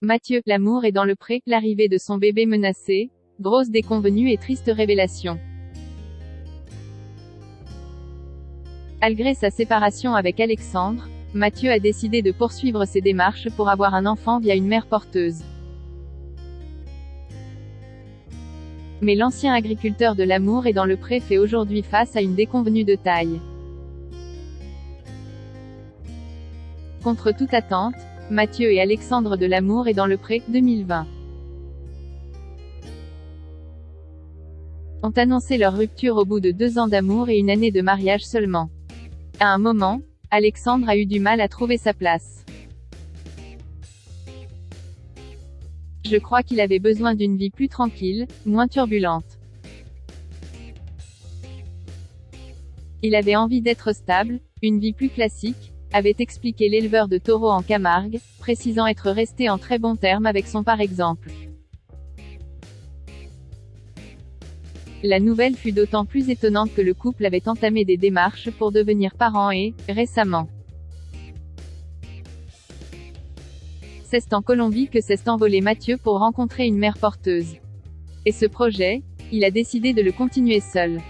Mathieu, l'amour est dans le pré, l'arrivée de son bébé menacé, grosse déconvenue et triste révélation. Malgré sa séparation avec Alexandre, Mathieu a décidé de poursuivre ses démarches pour avoir un enfant via une mère porteuse. Mais l'ancien agriculteur de l'amour est dans le pré fait aujourd'hui face à une déconvenue de taille. Contre toute attente, Mathieu et Alexandre de l'amour est dans le pré, 2020. Ont annoncé leur rupture au bout de 2 ans d'amour et une année de mariage seulement. À un moment, Alexandre a eu du mal à trouver sa place. Je crois qu'il avait besoin d'une vie plus tranquille, moins turbulente. Il avait envie d'être stable, une vie plus classique, avait expliqué l'éleveur de taureaux en Camargue, précisant être resté en très bons termes avec son par exemple. La nouvelle fut d'autant plus étonnante que le couple avait entamé des démarches pour devenir parents et, récemment, c'est en Colombie que s'est envolé Mathieu pour rencontrer une mère porteuse. Et ce projet, il a décidé de le continuer seul.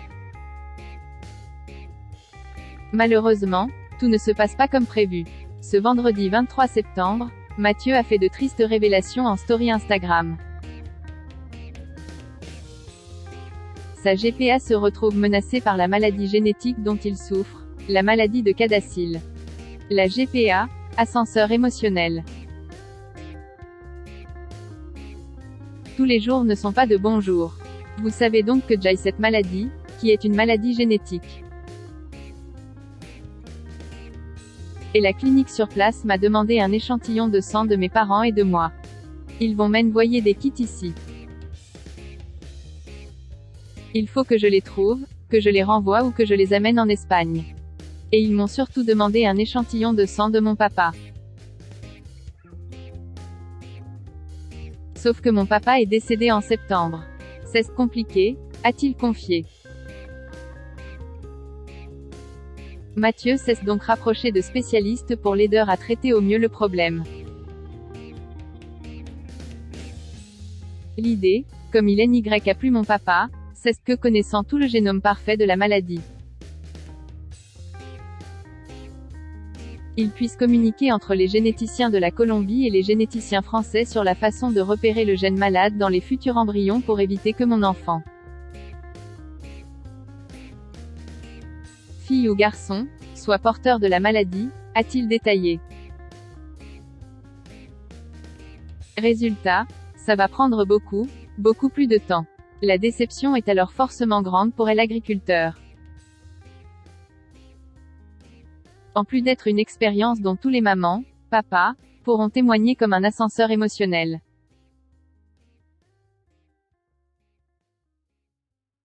Malheureusement, tout ne se passe pas comme prévu. Ce vendredi 23 septembre, Mathieu a fait de tristes révélations en story Instagram. Sa GPA se retrouve menacée par la maladie génétique dont il souffre, la maladie de Cadacil. La GPA, ascenseur émotionnel. Tous les jours ne sont pas de bons jours. Vous savez donc que j'ai cette maladie, qui est une maladie génétique. Et la clinique sur place m'a demandé un échantillon de sang de mes parents et de moi. Ils vont m'envoyer des kits ici. Il faut que je les trouve, que je les renvoie ou que je les amène en Espagne. Et ils m'ont surtout demandé un échantillon de sang de mon papa. Sauf que mon papa est décédé en septembre. C'est compliqué, a-t-il confié. Mathieu s'est donc rapproché de spécialistes pour l'aider à traiter au mieux le problème. L'idée, comme il n'y a plus mon papa, c'est que connaissant tout le génome parfait de la maladie, il puisse communiquer entre les généticiens de la Colombie et les généticiens français sur la façon de repérer le gène malade dans les futurs embryons pour éviter que mon enfant, fille ou garçon, soit porteur de la maladie, a-t-il détaillé. Résultat, ça va prendre beaucoup plus de temps. La déception est alors forcément grande pour l'agriculteur. En plus d'être une expérience dont tous les mamans, papas, pourront témoigner comme un ascenseur émotionnel.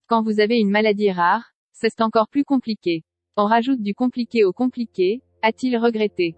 Quand vous avez une maladie rare, c'est encore plus compliqué. On rajoute du compliqué au compliqué, a-t-il regretté.